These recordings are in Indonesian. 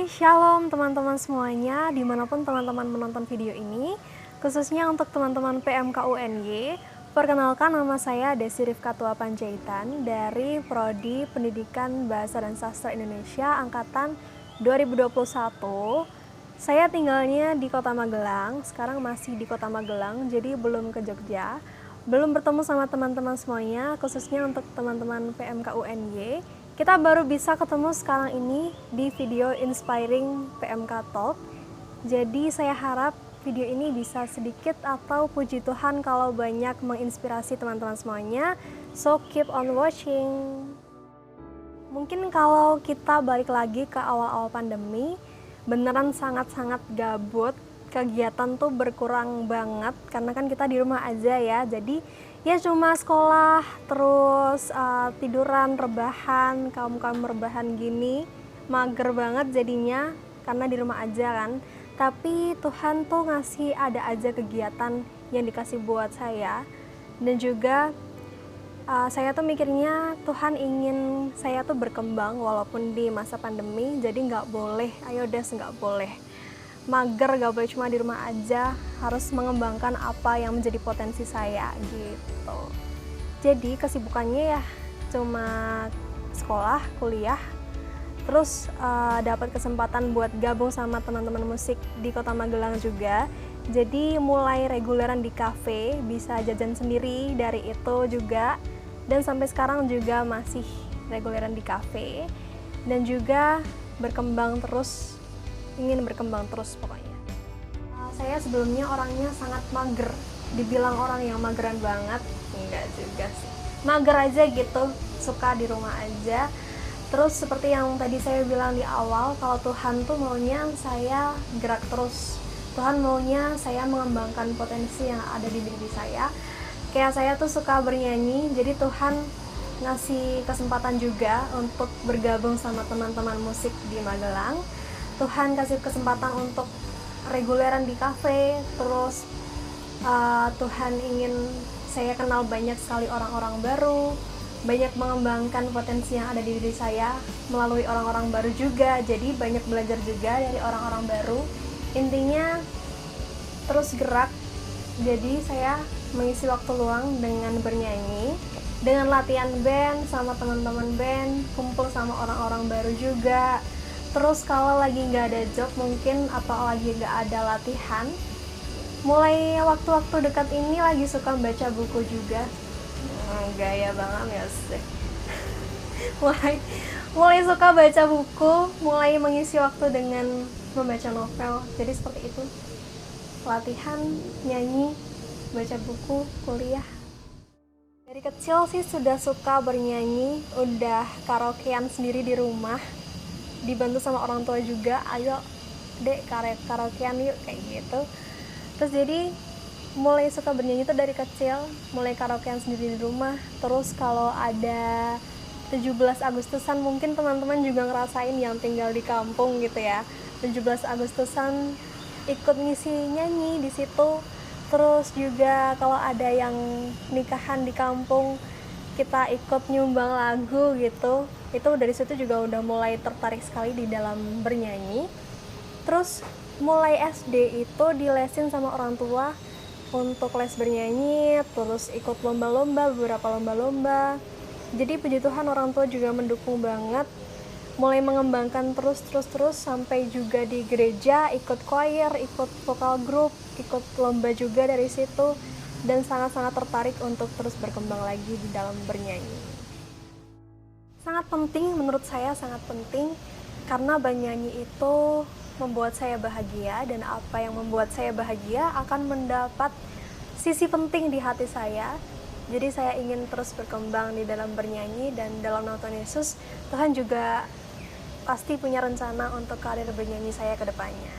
Shalom teman-teman semuanya, dimanapun teman-teman menonton video ini, khususnya untuk teman-teman PMK UNY. Perkenalkan, nama saya Desi Rifkatua Panjaitan dari Prodi Pendidikan Bahasa dan Sastra Indonesia Angkatan 2021. Saya tinggalnya di Kota Magelang, sekarang masih di Kota Magelang, jadi belum ke Jogja. Belum bertemu sama teman-teman semuanya, khususnya untuk teman-teman PMK UNY. Kita baru bisa ketemu sekarang ini di video Inspiring PMK Talk. Jadi saya harap video ini bisa sedikit atau puji Tuhan kalau banyak menginspirasi teman-teman semuanya. So keep on watching. Mungkin kalau kita balik lagi ke awal-awal pandemi, beneran sangat-sangat gabut. Kegiatan tuh berkurang banget karena kan kita di rumah aja ya. Jadi ya cuma sekolah, terus tiduran, rebahan, kaum rebahan gini. Mager banget jadinya karena di rumah aja kan. Tapi Tuhan tuh ngasih ada aja kegiatan yang dikasih buat saya. Dan juga saya tuh mikirnya Tuhan ingin saya tuh berkembang walaupun di masa pandemi. Jadi nggak boleh, ayo Des, nggak boleh mager, gak boleh cuma di rumah aja, harus mengembangkan apa yang menjadi potensi saya gitu. Jadi kesibukannya ya cuma sekolah, kuliah, terus dapat kesempatan buat gabung sama teman-teman musik di Kota Magelang juga. Jadi mulai reguleran di kafe, bisa jajan sendiri dari itu juga, dan sampai sekarang juga masih reguleran di kafe, dan juga berkembang terus, ingin berkembang terus pokoknya. Saya sebelumnya orangnya sangat mager, dibilang orang yang mageran banget, enggak juga sih, mager aja gitu, suka di rumah aja. Terus seperti yang tadi saya bilang di awal, kalau Tuhan tuh maunya saya gerak terus, Tuhan maunya saya mengembangkan potensi yang ada di diri saya. Kayak saya tuh suka bernyanyi, jadi Tuhan ngasih kesempatan juga untuk bergabung sama teman-teman musik di Magelang. Tuhan kasih kesempatan untuk reguleran di kafe, terus Tuhan ingin saya kenal banyak sekali orang-orang baru, banyak mengembangkan potensi yang ada di diri saya melalui orang-orang baru juga, jadi banyak belajar juga dari orang-orang baru. Intinya terus gerak, jadi saya mengisi waktu luang dengan bernyanyi, dengan latihan band sama teman-teman band, kumpul sama orang-orang baru juga. Terus kalau lagi nggak ada job mungkin atau lagi nggak ada latihan, mulai waktu-waktu dekat ini lagi suka baca buku juga. Gaya banget ya sih. mulai suka baca buku, mulai mengisi waktu dengan membaca novel. Jadi seperti itu. Latihan, nyanyi, baca buku, kuliah. Dari kecil sih sudah suka bernyanyi, udah karaokean sendiri di rumah. Dibantu sama orang tua juga, ayo dek karaokean yuk, kayak gitu. Terus jadi mulai suka bernyanyi itu dari kecil, mulai karaokean sendiri di rumah. Terus kalau ada 17 Agustusan mungkin teman-teman juga ngerasain yang tinggal di kampung gitu ya, 17 Agustusan ikut ngisi nyanyi di situ. Terus juga kalau ada yang nikahan di kampung, kita ikut nyumbang lagu gitu. Itu dari situ juga udah mulai tertarik sekali di dalam bernyanyi. Terus mulai SD itu dilesin sama orang tua untuk les bernyanyi, terus ikut lomba-lomba, beberapa lomba-lomba. Jadi puji Tuhan orang tua juga mendukung banget, mulai mengembangkan terus sampai juga di gereja ikut choir, ikut vokal group, ikut lomba juga dari situ, dan sangat-sangat tertarik untuk terus berkembang lagi di dalam bernyanyi. Sangat penting, menurut saya sangat penting, karena bernyanyi itu membuat saya bahagia, dan apa yang membuat saya bahagia akan mendapat sisi penting di hati saya. Jadi saya ingin terus berkembang di dalam bernyanyi, dan dalam nama Tuhan Yesus, Tuhan juga pasti punya rencana untuk karir bernyanyi saya ke depannya.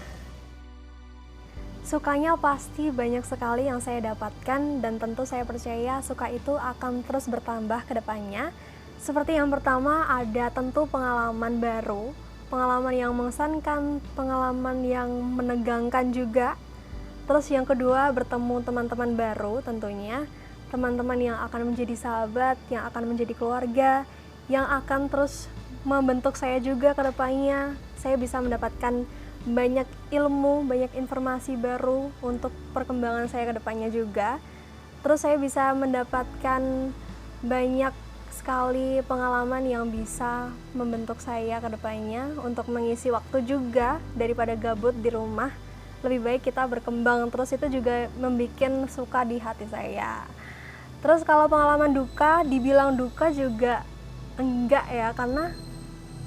Sukanya pasti banyak sekali yang saya dapatkan, dan tentu saya percaya suka itu akan terus bertambah ke depannya. Seperti yang pertama, ada tentu pengalaman baru, pengalaman yang mengesankan, pengalaman yang menegangkan juga. Terus yang kedua, bertemu teman-teman baru tentunya, teman-teman yang akan menjadi sahabat, yang akan menjadi keluarga, yang akan terus membentuk saya juga ke depannya. Saya bisa mendapatkan banyak ilmu, banyak informasi baru untuk perkembangan saya ke depannya juga. Terus saya bisa mendapatkan banyak sekali pengalaman yang bisa membentuk saya ke depannya untuk mengisi waktu juga daripada gabut di rumah. Lebih baik kita berkembang, terus itu juga membuat suka di hati saya. Terus kalau pengalaman duka, dibilang duka juga enggak ya, karena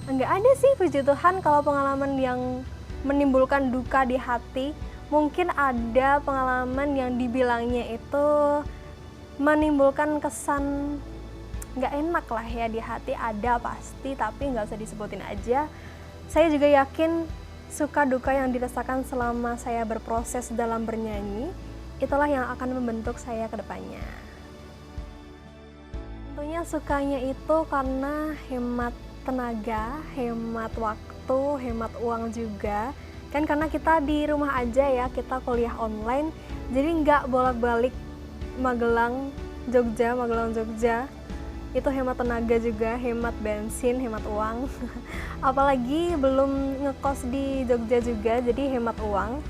enggak ada sih, puji Tuhan, kalau pengalaman yang menimbulkan duka di hati. Mungkin ada pengalaman yang dibilangnya itu menimbulkan kesan nggak enak lah ya di hati, ada pasti, tapi nggak usah disebutin aja. Saya juga yakin suka duka yang dirasakan selama saya berproses dalam bernyanyi, itulah yang akan membentuk saya ke depannya. Tentunya sukanya itu karena hemat tenaga, hemat waktu, hemat uang juga. Kan karena kita di rumah aja ya, kita kuliah online, jadi nggak bolak-balik Magelang, Jogja. Itu hemat tenaga juga, hemat bensin, hemat uang. Apalagi belum ngekos di Jogja juga, jadi hemat uang.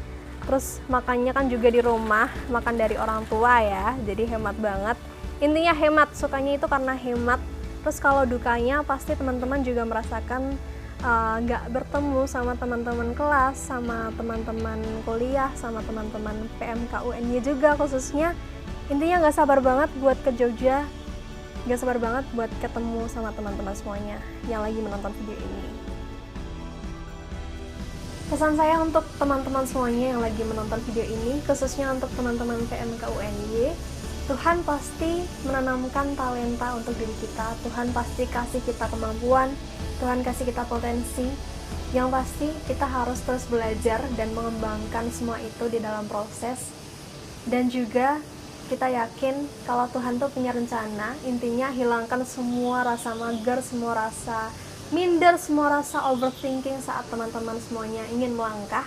Terus makannya kan juga di rumah, makan dari orang tua ya, jadi hemat banget. Intinya hemat, sukanya itu karena hemat. Terus kalau dukanya pasti teman-teman juga merasakan nggak bertemu sama teman-teman kelas, sama teman-teman kuliah, sama teman-teman PMK UNY juga khususnya. Intinya nggak sabar banget buat ke Jogja, nggak sabar banget buat ketemu sama teman-teman semuanya yang lagi menonton video ini. Pesan saya untuk teman-teman semuanya yang lagi menonton video ini, khususnya untuk teman-teman PMK UNY, Tuhan pasti menanamkan talenta untuk diri kita. Tuhan pasti kasih kita kemampuan, Tuhan kasih kita potensi. Yang pasti kita harus terus belajar dan mengembangkan semua itu di dalam proses. Dan juga kita yakin kalau Tuhan tuh punya rencana, intinya hilangkan semua rasa mager, semua rasa minder, semua rasa overthinking saat teman-teman semuanya ingin melangkah.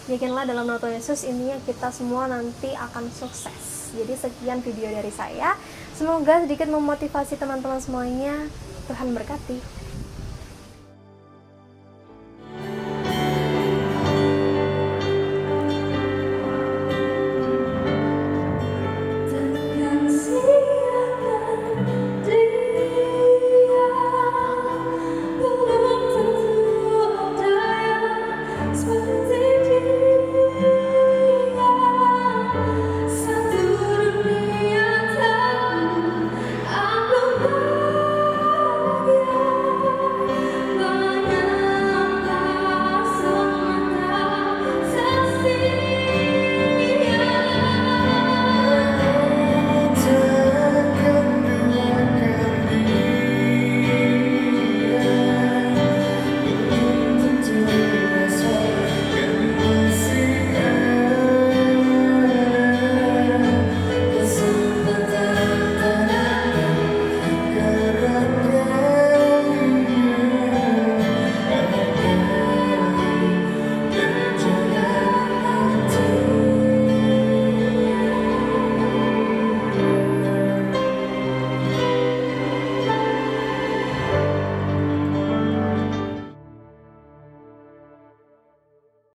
Yakinlah dalam nama Tuhan Yesus, intinya kita semua nanti akan sukses. Jadi sekian video dari saya, semoga sedikit memotivasi teman-teman semuanya. Tuhan berkati.